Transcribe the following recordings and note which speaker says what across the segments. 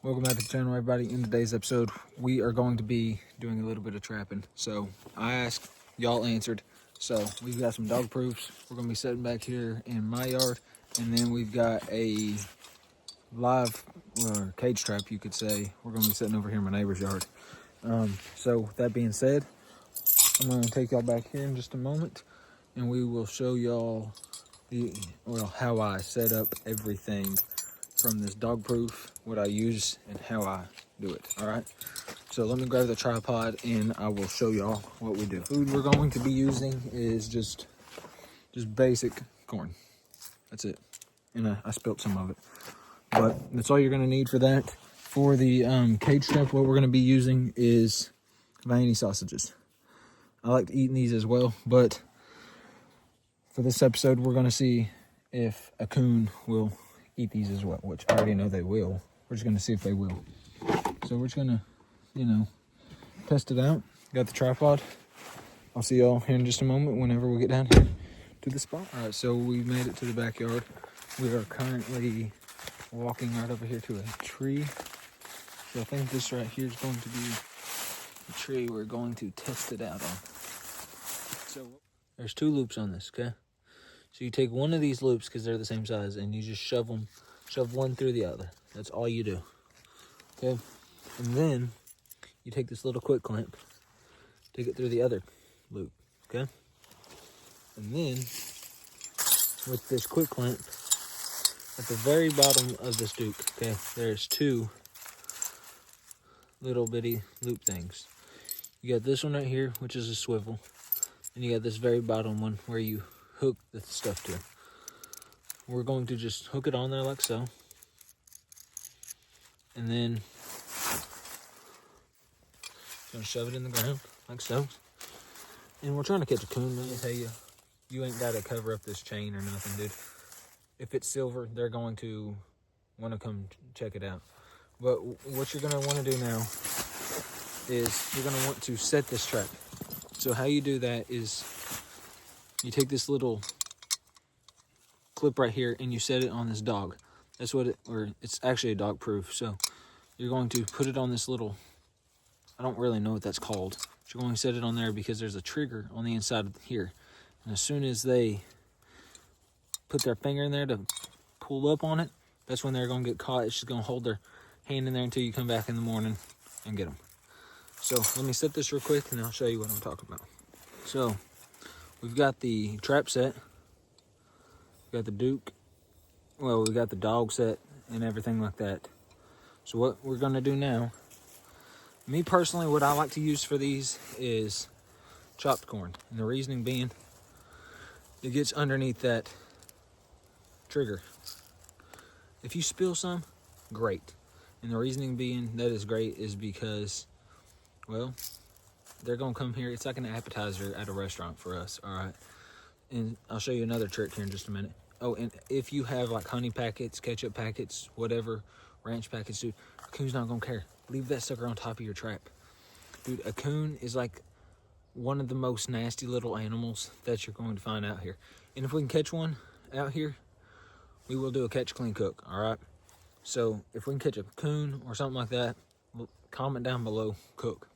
Speaker 1: Welcome back to the channel, everybody. In today's episode, we are going to be doing a little bit of trapping. So I asked, y'all answered. So we've got some dog proofs. We're going to be sitting back here in my yard, and then we've got a live cage trap, you could say. We're going to be sitting over here in my neighbor's yard. So that being said, I'm going to take y'all back here in just a moment, and we will show y'all how I set up everything from this dog proof, what I use and how I do it. All right, so let me grab the tripod and I will show y'all what we do. Food we're going to be using is just basic corn. That's it. And I spilt some of it, but that's all you're going to need for that. For the cage trap, what we're going to be using is Vienna sausages. I like to eat these as well, but for this episode, we're going to see if a coon will eat these as well, which I already know they will. We're just going to see if they will. So we're just going to, test it out. Got the tripod. I'll see y'all here in just a moment whenever we get down here to the spot. All right, so we made it to the backyard. We are currently walking right over here to a tree. So I think this right here is going to be the tree we're going to test it out on. So there's 2 loops on this, okay? So you take one of these loops, because they're the same size, and you just shove one through the other. That's all you do, okay? And then you take this little quick clamp, take it through the other loop, okay? And then with this quick clamp, at the very bottom of this duke, okay, there's 2 little bitty loop things. You got this one right here, which is a swivel, and you got this very bottom one where you hook the stuff to. We're going to just hook it on there like so, and then gonna shove it in the ground like so. And we're trying to catch a coon. Let me tell you, you ain't got to cover up this chain or nothing, dude. If it's silver, they're going to want to come check it out. But what you're gonna want to do now is you're gonna want to set this trap. So how you do that is you take this little clip right here and you set it on this dog. That's what it's actually a dog proof. So you're going to put it on this little, I don't really know what that's called. But you're going to set it on there because there's a trigger on the inside of here. And as soon as they put their finger in there to pull up on it, that's when they're going to get caught. It's just going to hold their hand in there until you come back in the morning and get them. So let me set this real quick and I'll show you what I'm talking about. So we've got the trap set, we got the duke, well, we got the dog set and everything like that. So what we're gonna do now, me personally, what I like to use for these is chopped corn. And the reasoning being, it gets underneath that trigger. If you spill some, great. And the reasoning being that is great is because, well, they're gonna come here. It's like an appetizer at a restaurant for us, all right? And I'll show you another trick here in just a minute. Oh, and if you have like honey packets, ketchup packets, whatever, ranch packets, dude, a coon's not gonna care. Leave that sucker on top of your trap. Dude, a coon is like one of the most nasty little animals that you're going to find out here. And if we can catch one out here, we will do a catch, clean, cook, all right? So if we can catch a coon or something like that, comment down below, cook.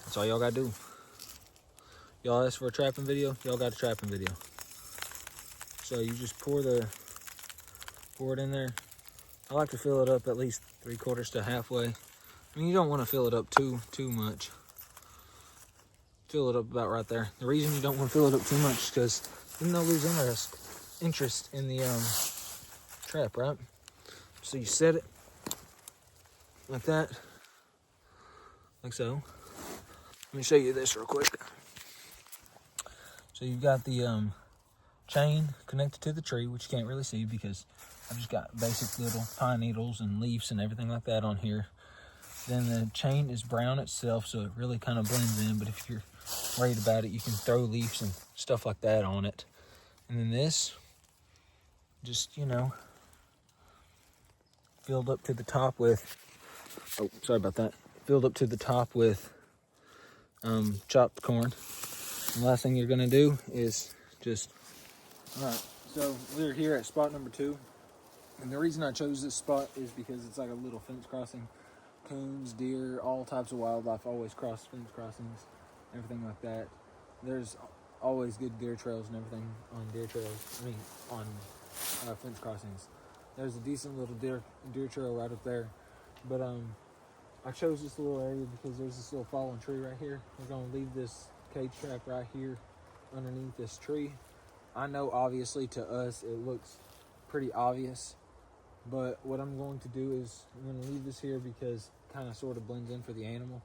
Speaker 1: That's all y'all gotta do. Y'all asked for a trapping video, y'all got a trapping video. So you just pour it in there. I like to fill it up at least 3/4 to halfway. I mean, you don't want to fill it up too much. Fill it up about right there. The reason you don't want to fill it up too much is because then they'll lose interest in the trap, right? So you set it like that, like so. Let me show you this real quick. So you've got the chain connected to the tree, which you can't really see because I've just got basic little pine needles and leaves and everything like that on here. Then the chain is brown itself, so it really kind of blends in, but if you're worried about it, you can throw leaves and stuff like that on it. And then this, just, filled up to the top with, oh, sorry about that, filled up to the top with chopped corn. And the last thing you're gonna do is just, all right, so we're here at spot number 2. And the reason I chose this spot is because it's like a little fence crossing. Coons, deer, all types of wildlife always cross fence crossings, everything like that. There's always good deer trails and everything on deer trails. I mean, on fence crossings. There's a decent little deer trail right up there. But I chose this little area because there's this little fallen tree right here. We're gonna leave this cage trap right here underneath this tree. I know obviously to us it looks pretty obvious, but what I'm going to do is I'm going to leave this here because it kind of sort of blends in for the animal.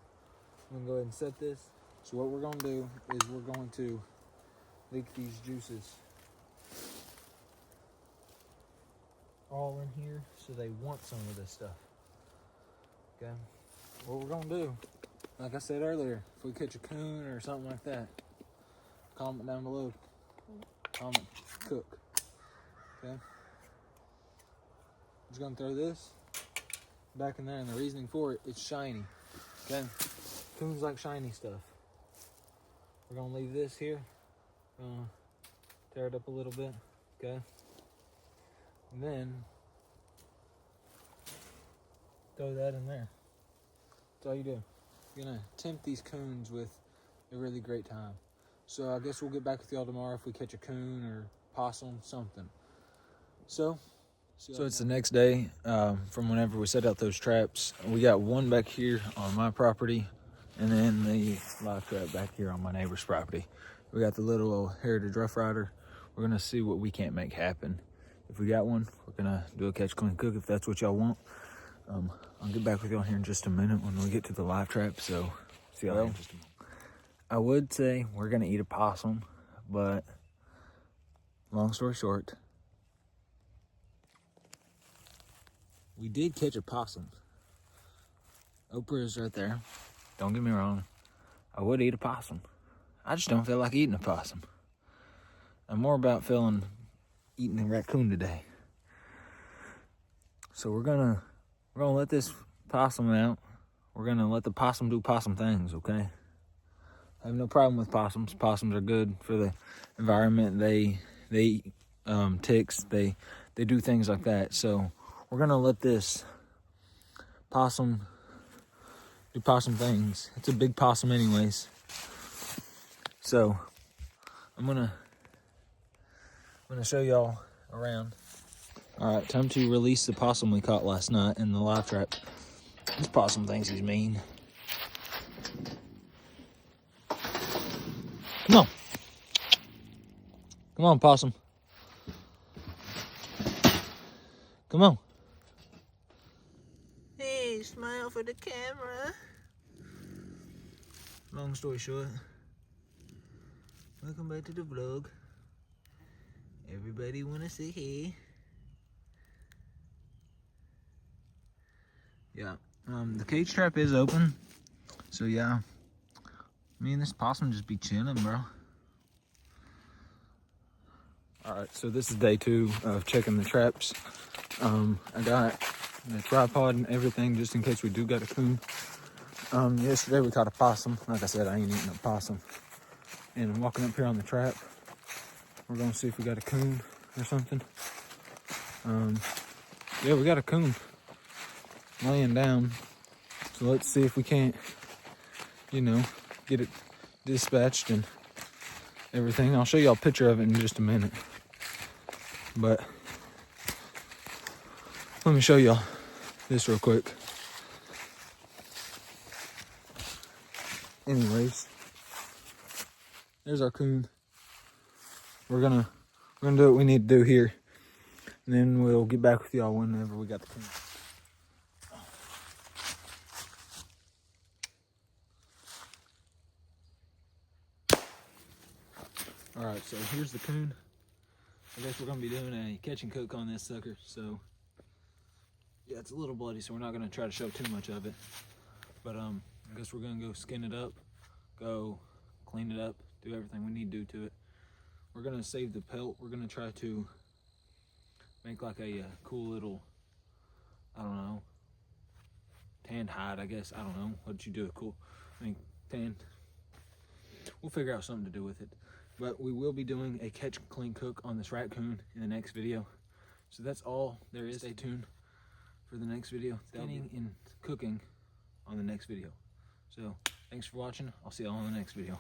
Speaker 1: I'm going to go ahead and set this. So what we're going to do is we're going to leak these juices all in here so they want some of this stuff. Okay? What we're going to do, like I said earlier, if we catch a coon or something like that, comment down below. Comment cook. Okay? I'm just gonna throw this back in there, and the reasoning for it, it's shiny. Okay? Coons like shiny stuff. We're gonna leave this here. Tear it up a little bit. Okay? And then throw that in there. That's all you do. You're gonna tempt these coons with a really great time. So I guess we'll get back with y'all tomorrow if we catch a coon or possum, something. So it's the next day from whenever we set out those traps. We got one back here on my property, and then the live trap back here on my neighbor's property. We got the little Heritage Rough Rider. We're gonna see what we can't make happen. If we got one, we're gonna do a catch, clean, cook if that's what y'all want. I'll get back with y'all here in just a minute when we get to the live trap. So see y'all in just a moment. I would say we're gonna eat a possum, but long story short, we did catch a possum. Oprah is right there. Don't get me wrong. I would eat a possum. I just don't feel like eating a possum. I'm more about eating a raccoon today. So we're gonna let this possum out. We're gonna let the possum do possum things, okay? I have no problem with possums. Possums are good for the environment. They eat ticks. They do things like that. So we're gonna let this possum do possum things. It's a big possum anyways. So I'm gonna show y'all around. All right, time to release the possum we caught last night in the live trap. This possum thinks he's mean. Come on. Come on, possum. Come on. Hey, smile for the camera. Long story short, welcome back to the vlog. Everybody wanna say hey? Yeah, the cage trap is open. So yeah, me and this possum just be chilling, bro. All right, so this is day 2 of checking the traps. I got the tripod and everything just in case we do got a coon. Yesterday we caught a possum. Like I said, I ain't eating a possum. And I'm walking up here on the trap. We're gonna see if we got a coon or something. Yeah, we got a coon laying down. So let's see if we can't, get it dispatched and everything. I'll show y'all a picture of it in just a minute. But let me show y'all this real quick. Anyways, there's our coon. We're gonna do what we need to do here, and then we'll get back with y'all whenever we got the coon. All right, so here's the coon. I guess we're gonna be doing a catch and cook on this sucker. So yeah, it's a little bloody, so we're not gonna try to show too much of it. But I guess we're gonna go skin it up, go clean it up, do everything we need to do to it. We're gonna save the pelt. We're gonna try to make like a cool little, I don't know, tanned hide, I guess. I don't know what you do with cool. I mean, tanned. We'll figure out something to do with it. But we will be doing a catch, clean, cook on this raccoon in the next video. So that's all there is. Stay tuned for the next video. Skinning and cooking on the next video. So thanks for watching. I'll see y'all on the next video.